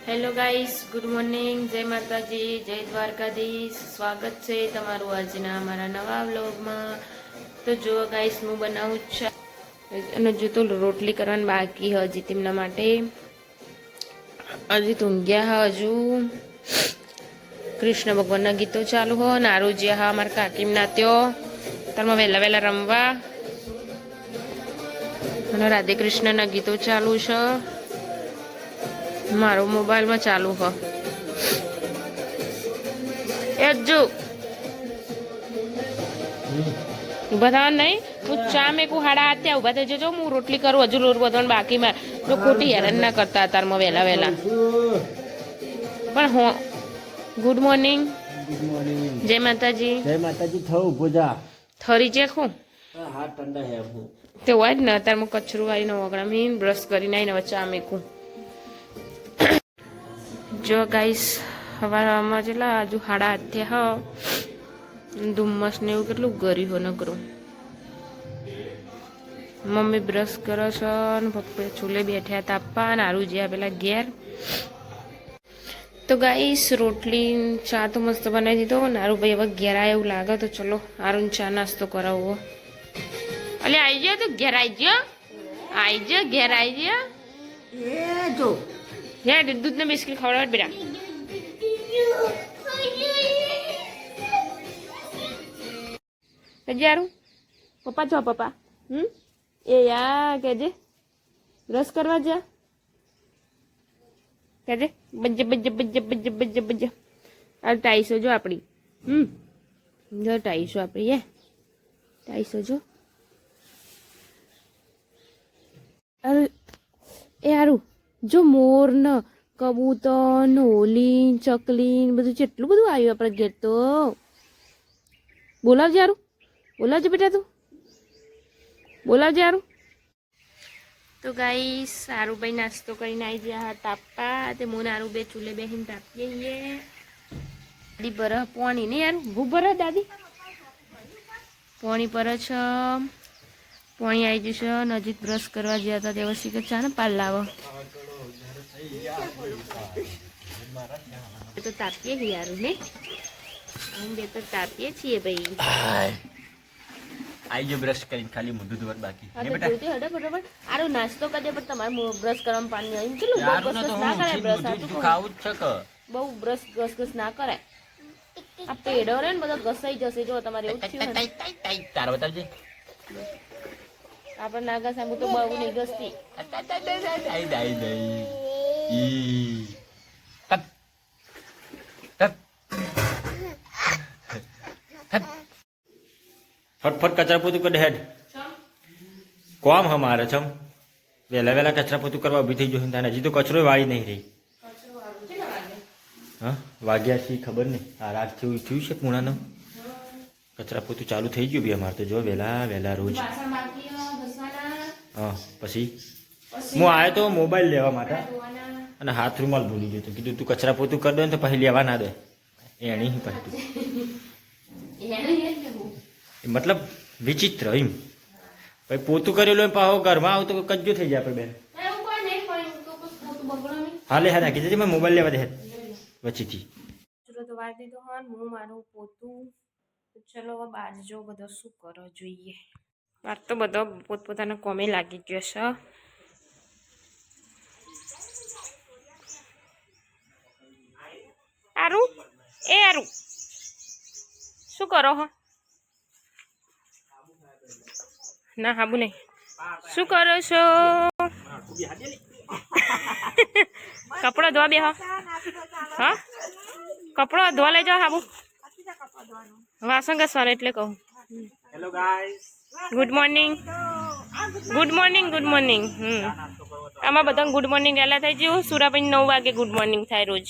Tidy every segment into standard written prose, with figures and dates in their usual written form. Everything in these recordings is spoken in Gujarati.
હેલો ગાઈસ, ગુડ મોર્નિંગ, જય માતાજી, જય દ્વારકાધીશ. સ્વાગત છે તમારું આજના અમારા નવા વ્લોગમાં. તો જો ગાઈસ, હું બનાવું છું અને જો તો રોટલી કરવાની બાકી હજી તેમના માટે. હજી ઊંઘ્યા હજુ કૃષ્ણ ભગવાનના ગીતો ચાલુ હો. નારુજીયા હા અમારા કાકીમ નાત્યો તારમાં વહેલા વહેલા રમવા અને રાધે કૃષ્ણના ગીતો ચાલુ છે. મારો મોબાઈલમાં ચાલુ હ એજુ ઉભા થવા નહીં. હું ચા મેકું હાડા હાથ્યા ઉભા થઈ જજો. હું રોટલી કરું હજુ લોટ બધવાનું બાકીમાં. તો ખોટી હેરાન ના કરતા તારમાં વહેલા વહેલા. પણ હો ગુડ મોર્નિંગ, જય માતાજી. જય માતાજી. થવું પૂજા થરી જે ખું હા ઠંડા હે હું તે હોય જ ને. અત્યારમાં કચરું આવીને વગડામાં બ્રશ કરીને આવીને હવે ચા મેકું. જો ગાઈસ, હવામાં જેટલા હજુ હાડા હાથ્યા હ. ધુમ્મસ ને એવું કેટલું ગરી હો નકરું. મમ્મી બ્રશ કરે છે ને પપ્પા ચૂલે બેઠ્યા તાપવા ને આરું જ્યાં પેલા ઘેર. તો ગાઈસ, રોટલી ચા તો મસ્ત બનાવી દીધો. નારું ભાઈ હવે ઘેર આવે એવું લાગે તો ચલો આરું ચા નાસ્તો કરાવવો. અલે આવી ગયો તું ઘેર આવી ગયો. આવી ગયો ઘેર આવી ગયો. એ જો યાર દૂધ ને બિસ્કિટ ખવડાવ બેટા. હજારું પપ્પા છો પપ્પા. એ યા કેજે રસ કરવા જા કેજે. બજ્જ બજ્જ બજ્જ બજ્જ બજ્જ બજ્જ. આ ટાઈસો જો આપણી. જો ટાઈસો આપણી હે ટાઈસો જો. અરે એ હારું જો મોર ન કબૂતર ને હોલી ચકલી બધું કેટલું બધું આવ્યું આપણે ઘેર તો. બોલાવજે હારું, બોલાવજે બેટા તું, બોલાવજે હારું. તો ગાઈસ, સારુભાઈ નાસ્તો કરીને આવી ગયા હતા તાપા. તે મોને આરું બે ચૂલે બેસીને તાપીએ. દાદી બરહ પોણી નહીં યાર ભૂ બરહ દાદી પોણી પર છ. પોણી આવી જશે. નજીક બ્રશ કરવા ગયા હતા તે વસી કે ચા ને પાલ લાવો. તો તાપીએ છીએ યાર ને. હું બે તો તાપીએ છીએ ભાઈ. આઈ જો બ્રશ કરીને ખાલી મોઢું ધોવાનું બાકી હા તો જોતી હડો બરોબર. આરો નાસ્તો કરી દે પણ તમારે બ્રશ કરવામાં પાણી આવી કેટલું બહુ ઘસ ના કરાય. બ્રશ આટલું ખાવું જ છે કે બહુ બ્રશ ઘસ ના કરાય. આ પેડો રે ને બધો ઘસાઈ જશે. જો તમારે એવું થયું ને તાર બતાવજે. આપણે ના ઘસાય. હું તો બહુ નહીં ઘસતી. ફટફટ કચરા પોતું કરી હેડ. કોમ હમારે છમ વહેલા વહેલા કચરા પોતું કરવા ઉભી થઈ ગયો. હજી તો કચરો વાળી નહીં રહી. હા વાગ્યા છે ખબર નહીં. આ રાત થયું છે પૂણાનો. કચરા પોતું ચાલુ થઈ ગયું બી અમારે તો. જો વહેલા વહેલા રોજ. હા પછી હું આવ્યો તો મોબાઈલ લેવા માટે અને હાથ રૂમાલ ભૂલી ગયો. કીધું તું કચરા પોતું કરી દે ને તો પછી લેવા ના દે. એની પછી મતલબ વિચિત્ર એમ. પછી પોતું કરેલું એમ પાહો ઘરમાં આવું તો કજ્જો થઈ જાય આપણે બેન. હાલે હા રાખી દેજે. મેં મોબાઈલ લેવા દે વચ્ચેથી. તો વાર દીધો હોય હું મારું પોતું. ચલો હવે બાર જો બધો શું કરો જોઈએ. બાર તો બધો પોતપોતાના કોમે લાગી ગયો છે. આરું એ આરું શું કરો હો. ના હાબુ નહીં. શું કરો છો? કપડો ધોવા બે હા કપડો ધોવા લઈ જાઓ હાબુ. વાસણ ઘસવાનું એટલે કહું. Hello guys, good morning. Good morning good morning. આમાં બધા ગુડ મોર્નિંગ વહેલા થઈ ગયું. સુરાભાઈ 9 વાગે ગુડ મોર્નિંગ થાય રોજ.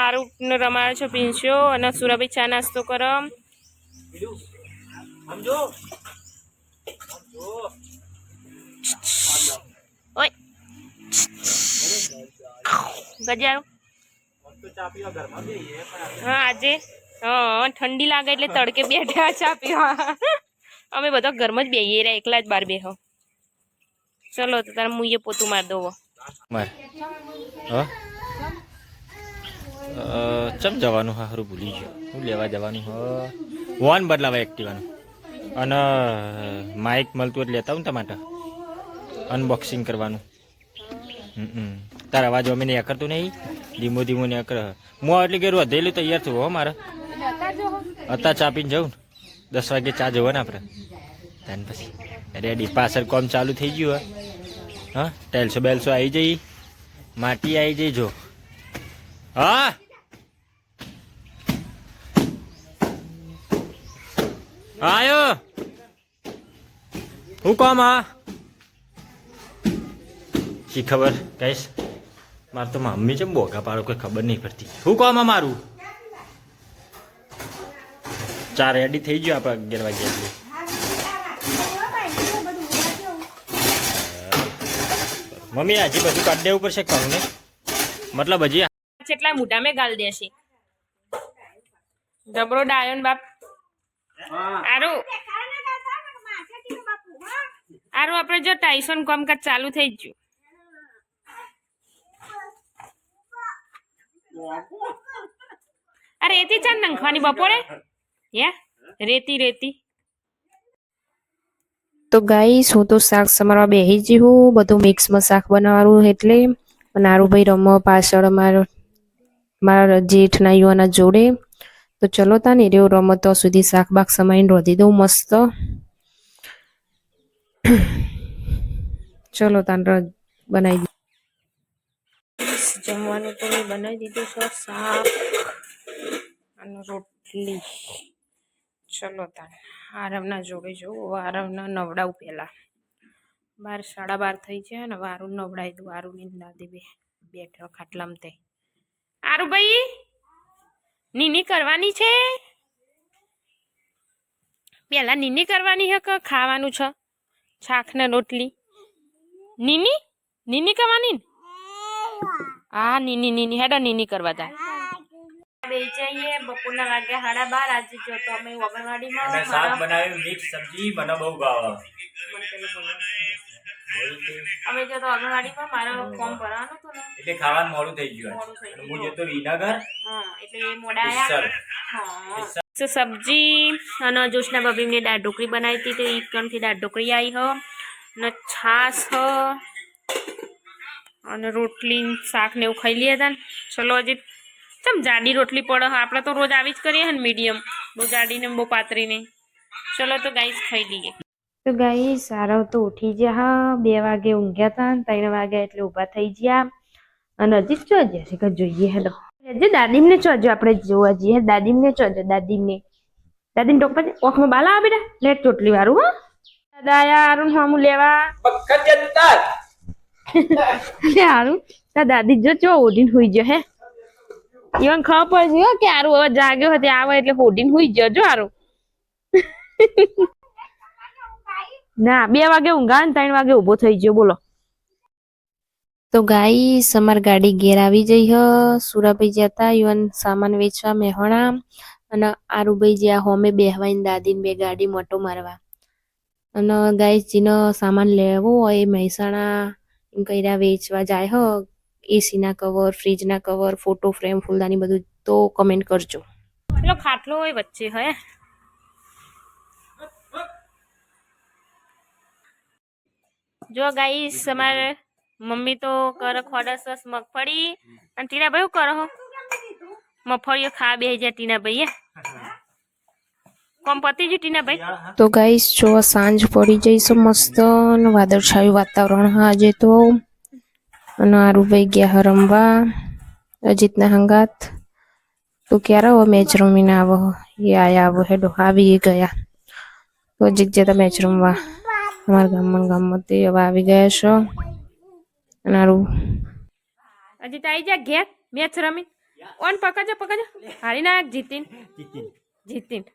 આરું રમાડે છો પીંછો અને સુરાભાઈ ચા નાસ્તો કરો. ઓય ગજારો. હા આજે હા ઠંડી લાગે એટલે તડકે બેઠા ચા પીવા. અમે બધા ઘરમાં જ બેહીએ રહ્યા. એકલા જ બહાર બેહો. ચલો તો તારે મુઈએ પોતું માર દો. મારે હા ચમ જવાનું હા સારું ભૂલી ગયો હું લેવા જવાનું હ વોન બદલાવા એક્ટિવાનું અને માઇક મળતું એટલે લેતા આવું ને તમારે અનબોક્સિંગ કરવાનું તારા અવાજ અમે નહીં કરતું નહીં ધીમો ધીમો ને કર હું એટલે કે વધેલું તૈયાર થયું હો મારે અત્યારે ચા પીને જવું ને 10 વાગે ચા જવો ને આપણે ત્યાર પછી રેડી પાછળ કોમ ચાલુ થઈ ગયું હા ટાઇલ્સો બેલ્સો આવી જઈ માટી આવી જઈ જો હા આયો હું કોમ હા શી ખબર કહીશ મારે તો મમ્મી છે બોગા પાડો કોઈ ખબર નહીં પડતી હું કોમ મારું ચા રેડી થઈ ગયો આપણે 11 વાગ્યા એટલે મમ્મી હજી બધું કાઢી દેવું પડશે કહું ને મતલબ હજી કેટલા મોટા મેં ગાલ દેશે જબરો ડાયો ને બાપ આરું આપણે જો ટાઈસન કામકાજ ચાલુ થઈ જ ગયું આ રેતી ચાલ નંખવાની બપોરે રેતી તો ગાઈસ હું તો શાક સમારવા બેહી જ હું બધું મિક્સમાં શાક બનાવવાનું એટલે નારુભાઈ રમવા પાછળ મારા જેઠના યુવાના જોડે તો ચલો તા ને રેવ રમતો સુધી શાક બાક સમાઈને રોધી દઉં મસ્ત ચલો તાન બનાવી જમવાનું તો મેં બનાવી દીધું છે શાક અને રોટલી ચલો તાન આરવના જોડે જવું આરવના નવડાવું પહેલા 12 સાડા 12 થઈ છે ને વારું નવડાવી દઉં આરુની દાદી બેઠો ખાટલામાં તે આરુ ભાઈ નીની કરવાની છે પેલા નીની કરવાની હે કે ખાવાનું છે શાક ને રોટલી નીની કરવાની હા નીની હેડો નીની કરવા તા બે જઈએ બપોરના વાગ્યા 12:30 આજે જો તો અમે વગણવાડીમાં શાક બનાવ્યું મિક્સ સબ્જી મને બહુ ભાવે અમે જો તો વગણવાડીમાં મારો ફોર્મ ભરવાનું હતું ને એટલે ખાવાનું મોડું થઈ ગયું હું જતો વિનાગર હા એટલે એ મોડા આયા હા તો સબ્જી અને જોશના બબીમને દાળ ઢોકળી બનાવી હતી તો ઈકણથી દાળ ઢોકળી આવી હ ને છાશ હ અને રોટલી શાક ને એવું ખાઈ લીધા ને ચલો હજી ચમ જાડી રોટલી પડે આપણે તો રોજ આવી જ કરીએ ને મીડિયમ બહુ જાડી ને બહુ પાતળી નહીં ચલો તો ગાઈસ ખાઈ લઈએ તો ગાઈસ સારા તો ઉઠી ગયા હા 2 વાગે ઊંઘ્યા હતા 3 વાગે એટલે ઊભા થઈ ગયા અને હજી ચો જશે કે જોઈએ હેલો જે દાદીમને ચોજો આપણે જોવા જઈએ દાદીમને ચોજો દાદીને ટોક પર ઓખમાં બાલા આવે બેટા લેટ ચોટલી વાળું હો દાદા યાર હું લેવા હારું તા દાદી જો ચો ઓઢીને હુઈ ગયો હે ઈવન ખબર પડશે કે આરું હવે જાગ્યો હતો આવે એટલે હોડીને હુઈ ગયો જો આરું ના 2 વાગે ઊંઘા ને 3 વાગે ઊભો થઈ ગયો બોલો તો ગાઈસ અમાર ગાડી ઘેર આવી જઈ હ સુરાભાઈ જતા ઈવન સામાન વેચવા મેહોણા અને આરુભાઈ જ્યાં હોમે બેહવાઈને દાદીને બે ગાડી મોટો મારવા અને ગાઈસ જેનો સામાન લેવો હોય મહેસાણા એમ કઈરા વેચવા જાય હ એસી ના કવર ફ્રીજ ના કવર ફોટો ફ્રેમ ફૂલદાની બધું તો કમેન્ટ કરજો પેલો ખાટલો હોય વચ્ચે હે જો ગાઈસ અમારે મમ્મી તો કરે ખોડસ મગફળી અને ટીનાભાઈ શું કરો હો મગફળીઓ ખા બે જાય ટીનાભાઈ કોમ પતી ગયું ટીનાભાઈ તો ગાઈસ જો સાંજ પડી જઈશું મસ્ત વાદળછાયું વાતાવરણ હા આજે તો અને આરુભાઈ ગયા રમવા અજીતના હંગાત તો ક્યારે આવો મેચ રમીને આવો એ આયા આવો હેડો આવી ગયા તો અજીત જતા મેચ રમવા અમારા ગામમાં તે હવે આવી ગયા છો અને આરું અજીત આવી જા ઘેર મેચ રમી ઓન પકડજો હારી ના જીતીન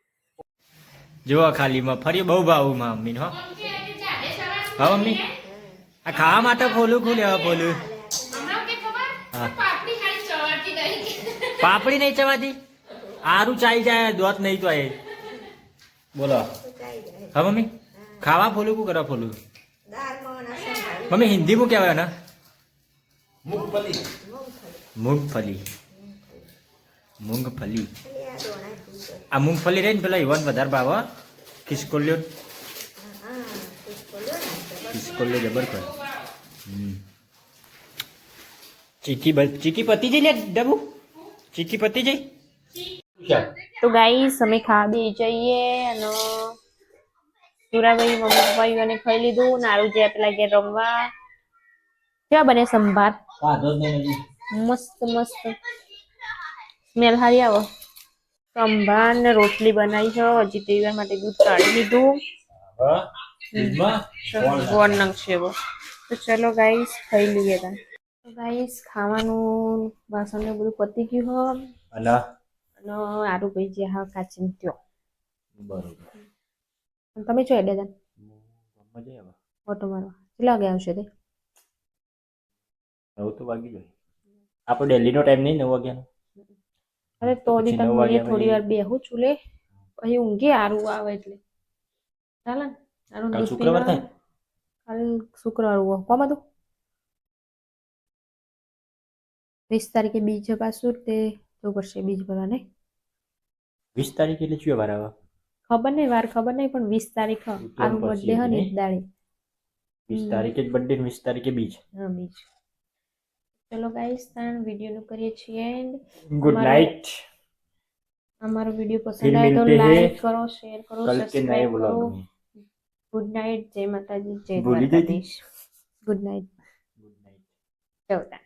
જો ખાલીમાં ફરી બહુ ભાવું મમ્મી હો હા મમ્મી આ ખાવા માટે ખોલું ખોલું પાપડી નહીં ચવાતી આરું ચાઈ જાય દોત નહીં તો એ બોલો હા મમ્મી ખાવા ફોલું કું કરો ફોલું મમ્મી હિન્દી માં કહેવાય ને મૂંગફલી આ મૂંગફલી રહી ને પેલા ઈવન વધારે ભાવ ખિસકોલ્યો જબર કરે ચીકી પતી જઈ લે ડબુ ચીકી પતી જઈ તો ગાઈસ અમે ખાવા બે જઈએ અને સુરાભાઈ મમ્મી પપ્પા અને ખાઈ લીધું નારું જે પેલા ઘેર રમવા કેવા બને સંભાર મસ્ત મસ્ત સ્મેલ હારી આવો સંભાર ને રોટલી બનાવી છે હજી તેવા માટે દૂધ કાઢી લીધું ગોળ નાખશે તો ચલો ગાઈસ ખાઈ લઈએ તા ગાઈસ ખાવાનું વાસણ ને બધું પતી ગયું અને અને આરું ભાઈ જે હા કાચીન ત્યો બરોબર તમે છો એટલે તને મજા આવે ઓટો મારવા કેટલા વાગે આવશે તે 9 તો વાગી જાય આપણો ડેલીનો ટાઈમ નહીં 9 વાગ્યાનો અરે તો પછી દી 9 તને વાગ્યા થોડી વાર બેહું ચૂલે પછી ઊંઘી આરું આવે એટલે ચાલે ને આરું કાલ દૂધ શુક્રવાર પીવા થાય કાલ શુક્રવાર હોવા કોમાં તું 20 તારીખે બીજ પાછું તે તો પડશે બીજ ભરવા નહીં 20 તારીખ એટલે ચિયો વાર આવે ખબર નહીં વાર ખબર નહીં પણ 20 તારીખ આરું બર્થડે હે ને એક દાડે 20 તારીખે જ બર્થડે 20 તારીખે બીજ હા બીજ ચલો ગાઈસ તાન વિડિયો નું કરીએ છીએ એન્ડ ગુડ નાઇટ हमारा वीडियो फिर पसंद आए तो मिलते हैं लाइक करो शेयर करो कल के नए सब्सक्राइब व्लॉग करो में गुड नाइट जय माता दी जय भूली गई थी? Dwarkadhish good night good night चलता